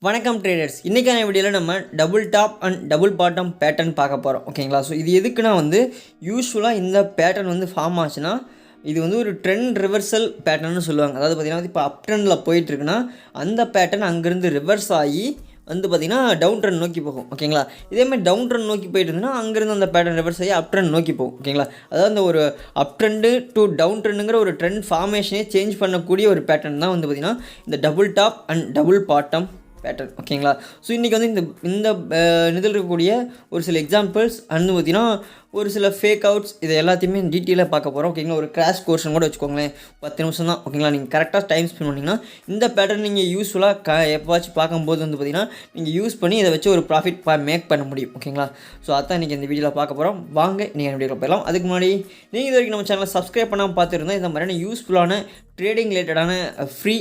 வணக்கம் ட்ரேடர்ஸ். இன்றைக்கான வீடியோவில் நம்ம double top and double bottom pattern பார்க்க போகிறோம். ஓகேங்களா? ஸோ இது எதுக்குன்னா யூஸ்வலாக இந்த பேட்டர்ன் ஃபார்ம் ஆச்சுன்னா இது ஒரு ட்ரெண்ட் ரிவர்சல் பேட்டர்ன்னு சொல்லுவாங்க. அதாவது பார்த்திங்கன்னா இப்போ அப் ட்ரெண்டில் போயிட்டுருக்குன்னா அந்த பேட்டர்ன் அங்கேருந்து ரிவர்ஸ் ஆகி பார்த்திங்கன்னா டவுன் ட்ரெண்ட் நோக்கி போகும். ஓகேங்களா? இதேமாதிரி டவுன் ட்ரெண்ட் நோக்கி போயிட்டு இருந்ததுன்னா அங்கேருந்து அந்த பேட்டர்ன் ரிவர்ஸ் ஆகி அப் ட்ரெண்ட் நோக்கி போகும். ஓகேங்களா? அதாவது அந்த ஒரு அப் ட்ரெண்டு டு டவுன் ட்ரெண்டுங்கிற ஒரு ட்ரெண்ட் ஃபார்மேஷனே சேஞ்ச் பண்ணக்கூடிய ஒரு பேட்டர்ன் தான் பார்த்திங்கன்னா இந்த double top and double bottom pattern. ஓகேங்களா? ஸோ இன்றைக்கி இந்த இதில் இருக்கக்கூடிய ஒரு சில எக்ஸாம்பிள்ஸ் பார்த்திங்கன்னா ஒரு சில ஃபேக் அவுட்ஸ் இதை எல்லாத்தையுமே டீட்டெயிலாக பார்க்க போகிறோம். ஓகேங்களா? ஒரு கிராஷ் கோர்ஸ்னு கூட வச்சுக்கோங்களேன், 10 நிமிஷம் தான். ஓகேங்களா? நீங்கள் கரெக்டாக டைம் ஸ்பெண்ட் பண்ணிங்கன்னா இந்த பேட்டர்ன் நீங்கள் யூஸ்ஃபுல்லாக எப்போவாச்சும் பார்க்கும்போது பார்த்திங்கன்னா நீங்கள் யூஸ் பண்ணி இதை வச்சு ஒரு ப்ராஃபிட் மேக் பண்ண முடியும். ஓகேங்களா? ஸோ அதான் இன்றைக்கி இந்த வீடியோவில் பார்க்க போகிறோம். வாங்க நீங்கள் வீடியோவில் போயிடலாம். அதுக்கு முன்னாடி நீங்கள் இது வரைக்கும் நம்ம சேனலை சப்ஸ்கிரைப் பண்ணாமல் பார்த்துருந்தா இந்த மாதிரியான யூஸ்ஃபுல்லான ட்ரேடிங் ரிலேட்டடான ஃப்ரீ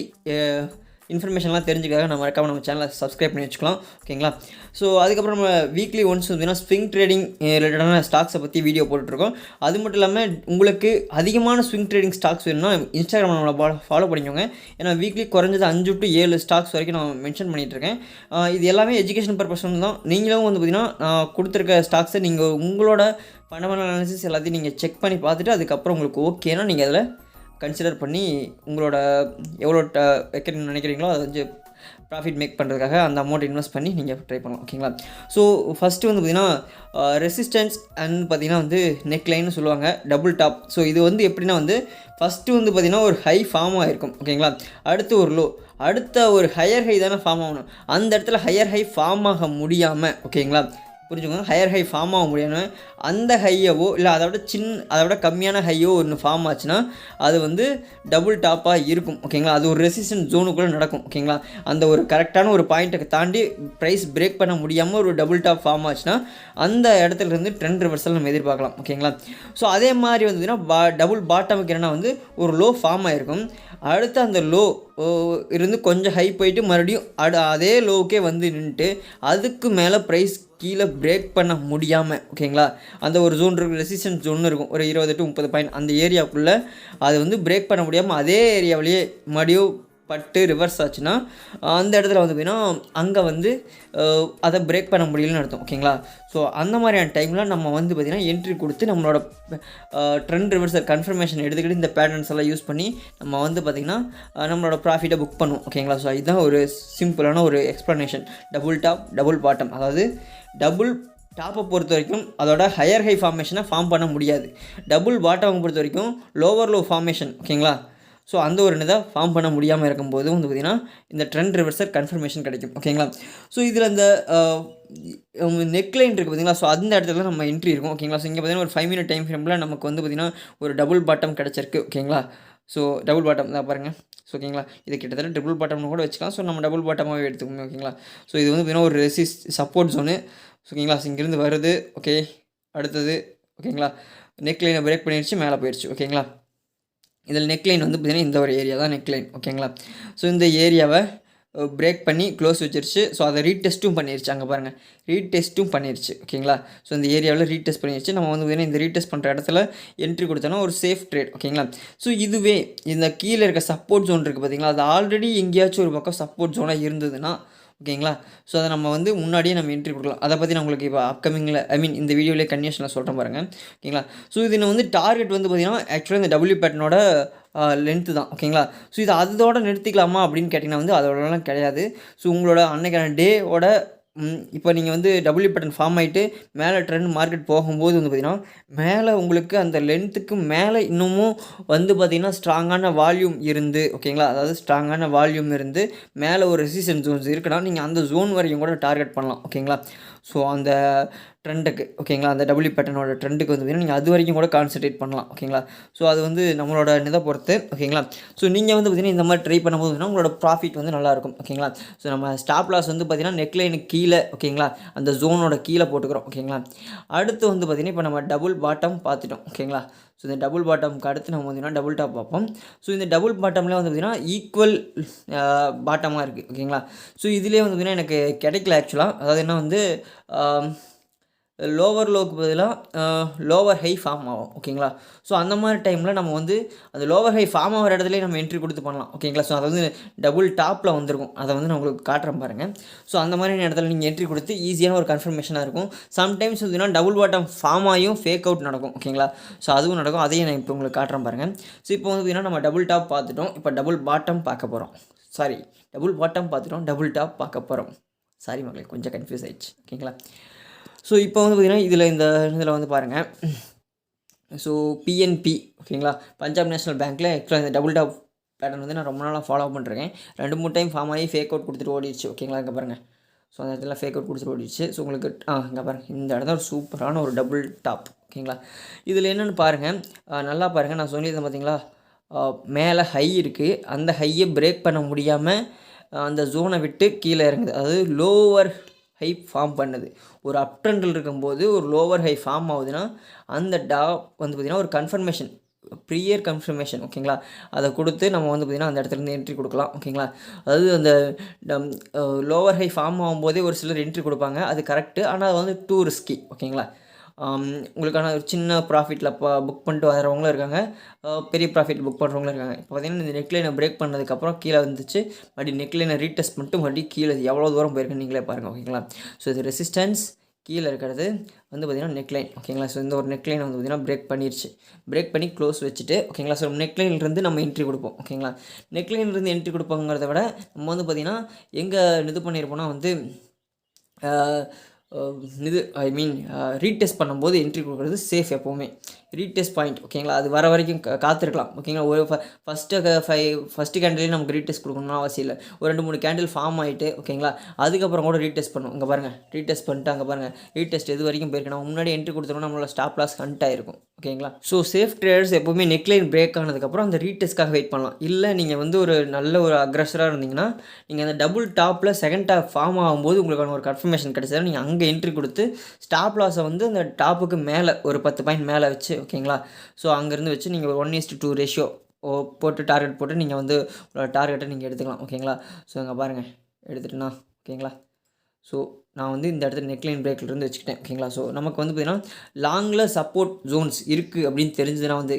இன்ஃபர்மேஷன்லாம் தெரிஞ்சுக்காக நம்ம சேனலை சப்ஸ்கிரைப் பண்ணி வச்சுக்கலாம். ஓகேங்களா? ஸோ அதுக்கப்புறம் நம்ம வீக்லி ஒன்ஸ் ஸ்விங் ட்ரேடிங் ரிலேட்டடான ஸ்டாக்ஸை பற்றி வீடியோ போட்டுட்ருக்கோம். அது மட்டும் இல்லாமல் உங்களுக்கு அதிகமான ஸ்விங் ட்ரேடிங் ஸ்டாக்ஸ் வேணும்னா இன்ஸ்டாகிராம் நம்மளை ஃபாலோ பண்ணிக்கோங்க. ஏன்னா வீக்லி குறைஞ்சது 5 to 7 ஸ்டாக்ஸ் வரைக்கும் நான் மென்ஷன் பண்ணிகிட்ருக்கேன். இது எல்லாமே எஜுகேஷன் பர்பஸ் தான். நீங்களும் பார்த்திங்கன்னா நான் கொடுத்துருக்க ஸ்டாக்ஸை நீங்கள் உங்களோட ஃபண்டமெண்டல் அனாலிசிஸ் எல்லாத்தையும் நீங்கள் செக் பண்ணி பார்த்துட்டு அதுக்கப்புறம் உங்களுக்கு ஓகேனா நீங்கள் அதில் கன்சிடர் பண்ணி உங்களோட எவ்வளோ வைக்கணும்னு நினைக்கிறீங்களோ அதை ப்ராஃபிட் மேக் பண்ணுறதுக்காக அந்த அமௌண்ட் இன்வெஸ்ட் பண்ணி நீங்கள் ட்ரை பண்ணலாம். ஓகேங்களா? ஸோ ஃபஸ்ட்டு பார்த்திங்கன்னா ரெசிஸ்டன்ஸ் அண்ட் பார்த்திங்கன்னா நெக் லைன்னு சொல்லுவாங்க டபுள் டாப். ஸோ இது எப்படின்னா ஃபஸ்ட்டு பார்த்திங்கன்னா ஒரு ஹை ஃபார்ம் ஆகிருக்கும். ஓகேங்களா? அடுத்து ஒரு லோ, அடுத்த ஒரு ஹையர் ஹை தானே ஃபார்ம் ஆகணும். அந்த இடத்துல ஹையர் ஹை ஃபார்ம் ஆக முடியாமல், ஓகேங்களா, புரிஞ்சுக்கோங்க, ஹையர் ஹை ஃபார்ம் ஆக முடியாமல் அந்த ஹையவோ இல்லை அதை விட கம்மியான ஹையோ ஒன்று ஃபார்ம் ஆச்சுன்னா அது டபுள் டாப்பாக இருக்கும். ஓகேங்களா? அது ஒரு ரெசிஸ்டன்ஸ் ஜோனுக்குள்ளே நடக்கும். ஓகேங்களா? அந்த ஒரு கரெக்டான ஒரு பாயிண்ட்டை தாண்டி ப்ரைஸ் பிரேக் பண்ண முடியாமல் ஒரு டபுள் டாப் ஃபார்ம் ஆச்சுன்னா அந்த இடத்துலேருந்து ட்ரெண்ட் ரிவர்சல் நம்ம எதிர்பார்க்கலாம். ஓகேங்களா? ஸோ அதே மாதிரி டபுள் பாட்டமுக்கு என்னென்னா ஒரு லோ ஃபார்ம் ஆகிருக்கும். அடுத்து அந்த லோ இருந்து கொஞ்சம் ஹை போயிட்டு மறுபடியும் அதே லோவுக்கே நின்றுட்டு அதுக்கு மேலே ப்ரைஸ் கீழே பிரேக் பண்ண முடியாமல், ஓகேங்களா, அந்த ஒரு ஜோன் இருக்குது, ரெசிஸ்டன்ஸ் ஜோன் இருக்கும், ஒரு 20 to 30 பாயிண்ட், அந்த ஏரியாவுக்குள்ளே அது பிரேக் பண்ண முடியாமல் அதே ஏரியாவிலேயே மறுபடியும் பட்டு ரிவர்ஸ் ஆச்சுன்னா அந்த இடத்துல பார்த்திங்கன்னா அங்கே அதை பிரேக் பண்ண முடியலன்னு அர்த்தம். ஓகேங்களா? ஸோ அந்த மாதிரியான டைமில் நம்ம பார்த்திங்கன்னா என்ட்ரி கொடுத்து நம்மளோட ட்ரெண்ட் ரிவர்சல் கன்ஃபர்மேஷன் எடுத்துக்கிட்டு இந்த பேட்டர்ன்ஸ் எல்லாம் யூஸ் பண்ணி நம்ம பார்த்திங்கன்னா நம்மளோட ப்ராஃபிட்டை புக் பண்ணுவோம். ஓகேங்களா? ஸோ இதுதான் ஒரு சிம்பிளான ஒரு explanation. Double top double bottom, அதாவது டபுள் டாப்பை பொறுத்த வரைக்கும் அதோட ஹையர் ஹை ஃபார்மேஷனை ஃபார்ம் பண்ண முடியாது. டபுள் பாட்டமை பொறுத்த வரைக்கும் லோவர் லோ ஃபார்மேஷன், ஓகேங்களா, ஸோ அந்த ஒரு இதை ஃபார்ம் பண்ண முடியாமல் இருக்கும்போது பார்த்திங்கன்னா இந்த ட்ரெண்ட் ரிவர்சல் கன்ஃபர்மேஷன் கிடைக்கும். ஓகேங்களா? ஸோ இதில் அந்த நெக்லைன் இருக்குது பார்த்திங்களா, ஸோ அந்த இடத்துல நம்ம என்ட்ரி இருக்கும். ஓகேங்களா? ஸோ இங்கே பார்த்திங்கன்னா ஒரு 5 minute டைம் ஃப்ரேமில் நமக்கு பார்த்திங்கன்னா ஒரு டபுள் பாட்டம் கிடச்சிருக்கு. ஓகேங்களா? ஸோ டபுள் பாட்டம் தான் பாருங்கள். ஸோ ஓகேங்களா, இது கிட்டத்தட்ட டபுள் பாட்டம்னு கூட வச்சுக்கலாம். ஸோ நம்ம டபுள் பாட்டமாகவே எடுத்துக்கோங்க. ஓகேங்களா? ஸோ இது பார்த்திங்கன்னா ஒரு சப்போர்ட் ஜோனு. ஓகேங்களா? ஸோ இங்கேருந்து வருது. ஓகே, அடுத்தது ஓகேங்களா, நெக்லைனை பிரேக் பண்ணிடுச்சு, மேலே போயிடுச்சு. ஓகேங்களா? இதில் நெக்லைன் பார்த்திங்கன்னா இந்த ஒரு ஏரியா தான் நெக்லைன். ஓகேங்களா? ஸோ இந்த ஏரியாவை பிரேக் பண்ணி க்ளோஸ் வச்சிருச்சு. ஸோ அதை ரீடெஸ்ட்டும் பண்ணிடுச்சு. அங்கே பாருங்கள், ரீடெஸ்ட்டும் பண்ணிடுச்சு. ஓகேங்களா? ஸோ இந்த ஏரியாவில் ரீடெஸ்ட் பண்ணிடுச்சு. நம்ம பார்த்திங்கன்னா இந்த ரீடெஸ்ட் பண்ணுற இடத்துல என்ட்ரி கொடுத்தோன்னா ஒரு சேஃப் ட்ரேட். ஓகேங்களா? ஸோ இதுவே இந்த கீழே இருக்க சப்போர்ட் ஜோன் இருக்குது பார்த்திங்களா, அது ஆல்ரெடி எங்கேயாச்சும் ஒரு பக்கம் சப்போர்ட் ஜோனாக இருந்ததுன்னா, ஓகேங்களா, ஸோ அதை நம்ம முன்னாடியே நம்ம என்ட்ரி கொடுக்கலாம். அதை பற்றி நான் உங்களுக்கு இப்போ அப்கமிங்கில் இந்த வீடியோவிலே கன்டினியூஷனில் சொல்கிறேன் பாருங்கள். ஓகேங்களா? ஸோ இதில் டார்கெட் பார்த்திங்கன்னா ஆக்சுவலாக இந்த டபுள்யூ பேட்டர்னோட லென்த்து தான். ஓகேங்களா? ஸோ இது அதோட நிறுத்திக்கலாமா அப்படின்னு கேட்டிங்கன்னா அதோடலாம் கிடையாது. ஸோ உங்களோட அன்னைக்கான டேவோட இப்போ நீங்கள் டபுள்யூ பேட்டர்ன் ஃபார்ம் ஆகிட்டு மேலே ட்ரெண்ட் மார்க்கெட் போகும்போது பார்த்திங்கன்னா மேலே உங்களுக்கு அந்த லென்த்துக்கு மேலே இன்னமும் பார்த்திங்கன்னா ஸ்ட்ராங்கான வால்யூம் இருந்து, ஓகேங்களா, அதாவது ஸ்ட்ராங்கான வால்யூம் இருந்து மேலே ஒரு ரெசிஸ்டன்ஸ் ஜோன்ஸ் இருக்குன்னா நீங்கள் அந்த ஜோன் வரைக்கும் கூட டார்கெட் பண்ணலாம். ஓகேங்களா? ஸோ அந்த ட்ரெண்டுக்கு, ஓகேங்களா, அந்த டபுள்யூ பேட்டர்னோட ட்ரெண்டுக்கு பார்த்திங்கன்னா நீங்கள் அது வரைக்கும் கூட கான்சன்ட்ரேட் பண்ணலாம். ஓகேங்களா? ஸோ அது நம்மளோட இதை பொறுத்து. ஓகேங்களா? ஸோ நீங்கள் பார்த்திங்கன்னா இந்த மாதிரி ட்ரை பண்ணும்போது உங்களோட ப்ராஃபிட் நல்லாயிருக்கும். ஓகேங்களா? ஸோ நம்ம ஸ்டாப் லாஸ் பார்த்திங்கன்னா நெக்லைனுக்கு கீழே, ஓகேங்களா, அந்த ஜோனோட கீழே போட்டுக்கிறோம். ஓகேங்களா? அடுத்து பார்த்திங்கன்னா இப்போ நம்ம டபுள் பாட்டம் பார்த்துட்டோம். ஓகேங்களா? ஸோ இந்த டபுள் பாட்டமுக்கு அடுத்து நம்ம பார்த்திங்கன்னா டபுள் டாப் பார்ப்போம். ஸோ இந்த டபுள் பாட்டமில் பார்த்திங்கன்னா ஈக்குவல் பாட்டமாக இருக்குது. ஓகேங்களா? ஸோ இதிலே பார்த்திங்கன்னா எனக்கு கிடைக்கல ஆக்சுவலாக. அதாவது என்ன லோவர் லோக்கு பதிலாக லோவர் ஹை ஃபார்ம் ஆகும். ஓகேங்களா. ஸோ அந்த மாதிரி டைமில் நம்ம வந்து அந்த லோவர் ஹை ஃபார்ம் ஆகிற இடத்துலேயே நம்ம என்ட்ரி கொடுத்து பண்ணலாம். ஓகேங்களா. ஸோ அதை வந்து டபுள் டாப்பில் வந்திருக்கும், அதை வந்து நான் உங்களுக்கு காட்டுறேன் பாருங்கள். ஸோ அந்த மாதிரியான இடத்துல நீங்கள் என்ட்ரி கொடுத்து ஈஸியான ஒரு கன்ஃபர்மேஷனாக இருக்கும். சம்டைம்ஸ் பார்த்தீங்கன்னா டபுள் பாட்டம் ஃபார்ம் ஆகியும் ஃபேக் அவுட் நடக்கும். ஓகேங்களா. ஸோ அதுவும் நடக்கும், அதையும் நான் இப்போ உங்களுக்கு காட்டுறேன் பாருங்கள். ஸோ இப்போ வந்து பார்த்தீங்கன்னா நம்ம டபுள் டாப் பார்த்துட்டோம், இப்போ டபுள் பாட்டம் பார்க்க போகிறோம். சாரி, டபுள் பாட்டம் பார்த்துட்டோம், டபுள் டாப் பார்க்க போகிறோம். சாரி மக்களே, கொஞ்சம் கன்ஃபியூஸ் ஆயிடுச்சு. ஓகேங்களா. ஸோ இப்போ வந்து பார்த்திங்கன்னா இதில் வந்து பாருங்கள். ஸோ பிஎன்பி, ஓகேங்களா, பஞ்சாப் நேஷனல் பேங்க்கில் ஆக்சுவலாக இந்த டபுள் டாப் பேட்டர்ன் வந்து நான் ரொம்ப நாளாக ஃபாலோ பண்ணிருக்கேன். 2-3 டைம் ஃபார்ம் ஆகி ஃபேக் அவுட் கொடுத்துட்டு ஓடிடுச்சு. ஓகேங்களா. இங்கே பாருங்கள். ஸோ அந்த இடத்துல ஃபேக் அவுட் கொடுத்துட்டு ஓடிடுச்சு. ஸோ உங்களுக்கு இங்கே பாருங்கள், இந்த இடம் தான் ஒரு சூப்பரான ஒரு டபுள் டாப். ஓகேங்களா. இதில் என்னென்னு பாருங்கள், நல்லா பாருங்கள். நான் சொல்லியிருந்தேன் பார்த்தீங்களா, மேலே ஹை இருக்குது, அந்த ஹையை பிரேக் பண்ண முடியாமல் அந்த ஜோனை விட்டு கீழே இறங்குது. அதாவது லோவர் ஹை ஃபார்ம் பண்ணுது. ஒரு அப் ட்ரெண்டில் இருக்கும்போது ஒரு லோவர் ஹை ஃபார்ம் ஆகுதுன்னா அந்த டாப் வந்து பார்த்திங்கன்னா ஒரு கன்ஃபர்மேஷன், ப்ரீயர் கன்ஃபர்மேஷன். ஓகேங்களா. அதை கொடுத்து நம்ம வந்து பார்த்திங்கன்னா அந்த இடத்துலேருந்து என்ட்ரி கொடுக்கலாம். ஓகேங்களா. அதாவது அந்த லோவர் ஹை ஃபார்ம் ஆகும்போதே ஒரு சிலர் என்ட்ரி கொடுப்பாங்க, அது கரெக்டு. ஆனால் அது வந்து டூ ரிஸ்கி. ஓகேங்களா. உங்களுக்கான ஒரு சின்ன ப்ராஃபிட்டில் புக் பண்ணிட்டு வரவங்களும் இருக்காங்க, பெரிய ப்ராஃபிட் புக் பண்ணுறவங்களும் இருக்காங்க. இப்போ பார்த்திங்கன்னா இந்த நெக்லைனை பிரேக் பண்ணதுக்கப்புறம் கீழே வந்துச்சு, மறுபடியும் நெக்லைனை ரீடெஸ்ட் பண்ணிட்டு மறுபடியும் கீழே எவ்வளோ தூரம் போயிருக்குன்னு நீங்களே பாருங்கள். ஓகேங்களா. ஸோ இது ரெசிஸ்டன்ஸ், கீழே இருக்கிறது வந்து பார்த்திங்கன்னா நெக்லைன். ஓகேங்களா. ஸோ இந்த ஒரு நெக்லைனை வந்து பார்த்திங்கன்னா பிரேக் பண்ணிடுச்சு. பிரேக் பண்ணி க்ளோஸ் வச்சுட்டு, ஓகேங்களா. ஸோ நெக்லைன்லேருந்து நம்ம என்ட்ரி கொடுப்போம். ஓகேங்களா. நெக்லைன்லேருந்து என்ட்ரி கொடுப்போங்கிறத விட நம்ம வந்து பார்த்திங்கன்னா எங்கே இது பண்ணியிருப்போம்னா வந்து இது ரீடெஸ்ட் பண்ணும்போது என்ட்ரி கொடுக்குறது சேஃப் எப்போவுமே. ரீடெஸ்ட் பாயிண்ட், ஓகேங்களா, அது வர வரைக்கும் காத்திருக்கலாம். ஓகேங்களா. ஒரு ஃபஸ்ட்டு கேண்டிலே நமக்கு ரீடெஸ்ட் கொடுக்கணும்னு அவசியம் இல்லை. ஒரு 2-3 கேண்டில் ஃபார்ம் ஆகிட்டு, ஓகேங்களா, அதுக்கப்புறம் கூட ரீடெஸ்ட் பண்ணும். இங்கே பாருங்கள், ரீடெஸ்ட் பண்ணிட்டு அங்கே பாருங்கள் ரீடெஸ்ட் எது வரைக்கும் போயிருக்கு. நம்ம முன்னாடி என்ட்ரி கொடுத்துட்டோம்னா நம்மளோட ஸ்டாப் லாஸ் கண்ட் ஆகிருக்கும். ஓகேங்களா. ஸோ சேஃப் ட்ரேடர்ஸ் எப்போவுமே நெக்லைன் பிரேக் ஆனதுக்கப்புறம் அந்த ரீடெஸ்ட்காக வெயிட் பண்ணலாம். இல்லை நீங்கள் வந்து ஒரு நல்ல ஒரு அக்ரெஸராக இருந்தீங்கன்னா நீங்கள் அந்த டபுள் டாப்பில் செகண்ட் டாப் ஃபார்ம் ஆகும்போது உங்களுக்கான ஒரு கன்ஃபர்மேஷன் கிடைச்சா நீங்கள் அங்கே என்ட்ரி கொடுத்து ஸ்டாப் லாஸை வந்து அந்த டாப்புக்கு மேலே ஒரு 10 பாயிண்ட் மேலே வச்சு, ஓகேங்களா. ஸோ அங்கேருந்து வச்சு நீங்கள் ஒரு 1:2 ரேஷியோ போட்டு டார்கெட் போட்டு நீங்கள் வந்து டார்கெட்டை நீங்கள் எடுத்துக்கலாம். ஓகேங்களா. ஸோ இங்கே பாருங்கள் எடுத்துகிட்டுனா, ஓகேங்களா. ஸோ நான் வந்து இந்த இடத்துல நெக்லைன் பிரேக்லேருந்து வச்சுக்கிட்டேன். ஓகேங்களா. ஸோ நமக்கு வந்து பார்த்திங்கன்னா லாங்கில் சப்போர்ட் ஜோன்ஸ் இருக்குது அப்படின்னு தெரிஞ்சதுன்னா வந்து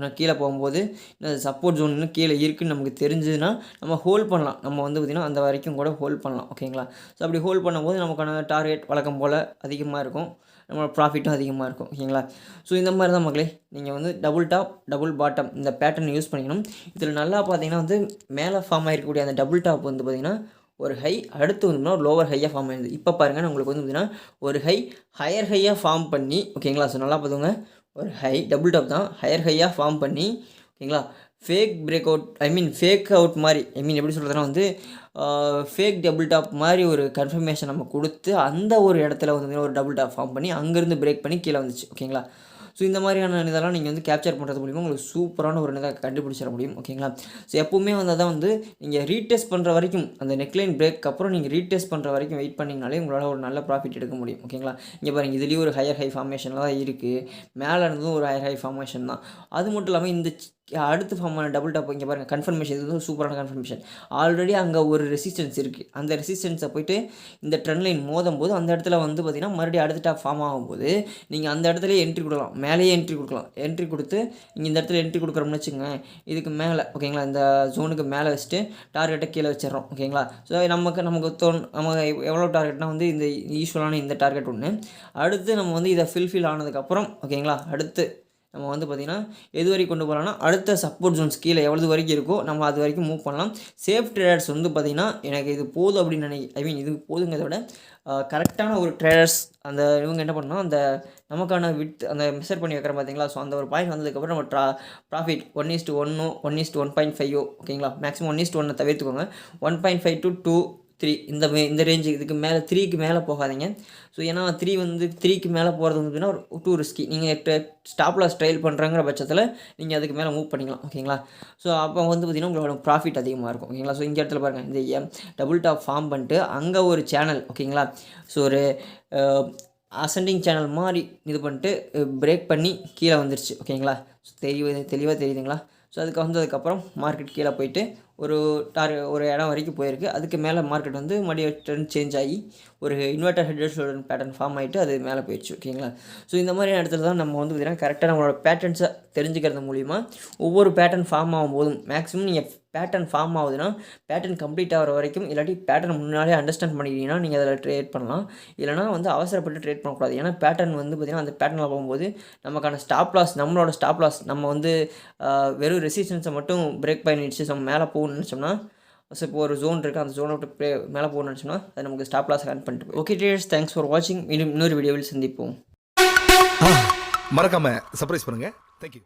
நான் கீழே போகும்போது இந்த சப்போர்ட் ஜோன் இன்னும் கீழே இருக்குதுன்னு நமக்கு தெரிஞ்சதுன்னா நம்ம ஹோல்ட் பண்ணலாம். நம்ம வந்து பார்த்திங்கன்னா அந்த வரைக்கும் கூட ஹோல்ட் பண்ணலாம். ஓகேங்களா. ஸோ அப்படி ஹோல்ட் பண்ணும்போது நமக்கான டார்கெட் வழக்கம் போல் அதிகமாக இருக்கும், நம்மளோட ப்ராஃபிட்டும் அதிகமாக இருக்கும். ஓகேங்களா. ஸோ இந்த மாதிரி தான் மக்களே நீங்கள் வந்து டபுள் டாப் டபுள் பாட்டம் இந்த பேட்டர்ன் யூஸ் பண்ணிக்கணும். இதில் நல்லா பார்த்தீங்கன்னா வந்து மேலே ஃபார்ம் ஆகிருக்கக்கூடிய அந்த டபுள் டாப் வந்து பார்த்திங்கன்னா ஒரு ஹை, அடுத்து வந்து ஒரு லோவர் ஹையாக ஃபார்ம் ஆகிடுது. இப்போ பாருங்கள் உங்களுக்கு வந்து பார்த்திங்கன்னா ஒரு ஹையர் ஹையாக ஃபார்ம் பண்ணி, ஓகேங்களா. ஸோ நல்லா பார்த்துங்க, ஒரு ஹை டபுள் டாப் தான் ஹையர் ஹையாக ஃபார்ம் பண்ணி, ஓகேங்களா, fake break out fake out மாதிரி எப்படி சொல்கிறதுனா வந்து ஃபேக் டபுள் டாப் மாதிரி ஒரு கன்ஃபர்மேஷன் நம்ம கொடுத்து அந்த ஒரு இடத்துல வந்து ஒரு டபுள் டாப் ஃபார்ம் பண்ணி அங்கேருந்து பிரேக் பண்ணி கீழே வந்துச்சு. ஓகேங்களா. ஸோ இந்த மாதிரியான இதெல்லாம் நீங்கள் வந்து கேப்சர் பண்ணுறது மூலிமா உங்களுக்கு சூப்பரான ஒரு இதை கண்டுபிடிச்சிட முடியும். ஓகேங்களா. ஸோ எப்போவுமே வந்து அதான் வந்து நீங்கள் ரீடெஸ்ட் பண்ணுற வரைக்கும் அந்த நெக்லைன் பிரேக் அப்புறம் நீங்கள் ரீடெஸ்ட் பண்ணுற வரைக்கும் வெயிட் பண்ணிங்கனாலே உங்களால் ஒரு நல்ல ப்ராஃபிட் எடுக்க முடியும். ஓகேங்களா. இங்கே பாருங்கள், இதுலேயும் ஒரு ஹையர் ஹை ஃபார்மேஷனில் தான் இருக்குது, மேலே இருந்ததும் ஒரு ஹையர் ஹை ஃபார்மேஷன் தான். அது மட்டும் இல்லாமல் இந்த அடுத்து ஃபார்ம் ஆன டபுள் டாப் இங்கே பாருங்கள் கன்ஃபர்மேஷன், இது வந்து சூப்பரான கன்ஃபர்மேஷன். ஆல்ரெடி அங்கே ஒரு ரெசிஸ்டன்ஸ் இருக்குது, அந்த ரெசிஸ்டன்ஸை போயிட்டு இந்த ட்ரெண்ட் லைன் மோதும் போது அந்த இடத்துல வந்து பார்த்திங்கன்னா மறுபடியும் அடுத்த டாப் ஃபார்ம் ஆகும்போது நீங்கள் அந்த இடத்துல என்ட்ரி கொடுக்கலாம், மேலேயே என்ட்ரி கொடுக்கலாம். என்ட்ரி கொடுத்து நீங்கள் இந்த இடத்துல என்ட்ரி கொடுக்குறோம்னு வச்சுக்கோங்க, இதுக்கு மேலே, ஓகேங்களா, இந்த ஜோனுக்கு மேலே வச்சுட்டு டார்கெட்டை கீழே வச்சிடறோம். ஓகேங்களா. ஸோ நமக்கு நம்ம எவ்வளோ டார்கெட்னா வந்து இந்த யூஸ்வலான இந்த டார்கெட் ஒன்று. அடுத்து நம்ம வந்து இதை ஃபில்ஃபில் ஆனதுக்கப்புறம், ஓகேங்களா, அடுத்து நம்ம வந்து பார்த்திங்கன்னா எது வரைக்கும் கொண்டு போகலாம்னா அடுத்த சப்போர்ட் ஜோன்ஸ் கீழே எவ்வளவு வரைக்கும் இருக்கோ நம்ம அது வரைக்கும் மூவ் பண்ணலாம். சேஃப் ட்ரேடர்ஸ் வந்து பார்த்திங்கன்னா எனக்கு இது போதும் அப்படின்னு இது போதுங்கிறத விட கரெக்டான ஒரு ட்ரேடர்ஸ் அந்த இவங்க என்ன பண்ணணும், அந்த நமக்கான அந்த மெஷர் பண்ணி வைக்கிறோம் பார்த்தீங்களா. ஸோ அந்த ஒரு பாயிண்ட் வந்ததுக்கப்புறம் நம்ம ப்ராஃபிட் 1:1 1:1.5 ஓகேங்களா, மேக்ஸிமம் 1:1 தவிர்த்துக்கோங்க. 1.5 to 2 3 இந்த ரேஞ்சு, இதுக்கு மேலே 3க்கு மேலே போகாதீங்க. ஸோ ஏன்னா 3 வந்து 3க்கு மேலே போகிறது வந்து பார்த்தீங்கன்னா ஒரு டூ ரிஸ்கி. நீங்கள் ஸ்டாப் லாஸ் ட்ரைல் பண்ணுறங்கிற பட்சத்தில் நீங்கள் அதுக்கு மேலே மூவ் பண்ணிக்கலாம். ஓகேங்களா. ஸோ அப்போ வந்து பார்த்திங்கன்னா உங்களோட ப்ராஃபிட் அதிகமாக இருக்கும். ஓகேங்களா. ஸோ இந்த இடத்துல பாருங்கள், இந்த டபுள் டாப் ஃபார்ம் பண்ணிட்டு அங்கே ஒரு சேனல், ஓகேங்களா, ஸோ ஒரு அசெண்டிங் சேனல் மாதிரி இது பண்ணிட்டு பிரேக் பண்ணி கீழே வந்துருச்சு. ஓகேங்களா. ஸோ தெளிவாக தெரியுதுங்களா. ஸோ அதுக்கு வந்ததுக்கப்புறம் மார்க்கெட் கீழே போயிட்டு ஒரு இடம் வரைக்கும் போயிருக்கு. அதுக்கு மேலே மார்க்கெட் வந்து மறுபடியும் ட்ரெண்ட் சேஞ்ச் ஆகி ஒரு inverted head and shoulder pattern form ஆகிட்டு அது மேலே போயிடுச்சு. ஓகேங்களா? ஸோ இந்த மாதிரியான இடத்துல தான் நம்ம வந்து பார்த்திங்கன்னா கரெக்டாக நம்மளோட பேட்டர்ன்ஸை தெரிஞ்சுக்கிறது மூலிமா ஒவ்வொரு பேட்டர்ன் ஃபார்ம் ஆகும்போதும் மேக்ஸிமம் நீங்கள் பேட்டர்ன் ஃபார்ம் ஆகுதுன்னா பேட்டர்ன் கம்ப்ளீட் ஆகிற வரைக்கும் இல்லாட்டி பேட்டர்ன் முன்னாலே அண்டர்ஸ்டாண்ட் பண்ணிக்கிட்டீங்கன்னா நீங்கள் அதில் ட்ரேட் பண்ணலாம். இல்லைனா வந்து அவசரப்பட்டு ட்ரேட் பண்ணக்கூடாது. ஏன்னா பேட்டர்ன் வந்து பார்த்திங்கன்னா அந்த பேட்டர்னில் போகும்போது நமக்கான ஸ்டாப் லாஸ் நம்மளோட ஸ்டாப் லாஸ் நம்ம வந்து வெறும் ரெசிஸ்டன்ஸை மட்டும் பிரேக் பண்ணிடுச்சு நம்ம மேலே போகணும்னு நினச்சோம்னா ஸோ இப்போ ஒரு ஜோன் இருக்குது அந்த ஜோனை விட்டு மேலே போகணும்னு நினச்சோம்னா அது நமக்கு ஸ்டாப் லாஸ் ரன் பண்ணிட்டு ஓகே ட்ரேடர்ஸ், தேங்க்ஸ் ஃபார் வாட்சிங். இன்னொரு வீடியோவில் சந்திப்போம். மறக்காம சர்ப்ரைஸ் பண்ணுங்க. தேங்க்யூ.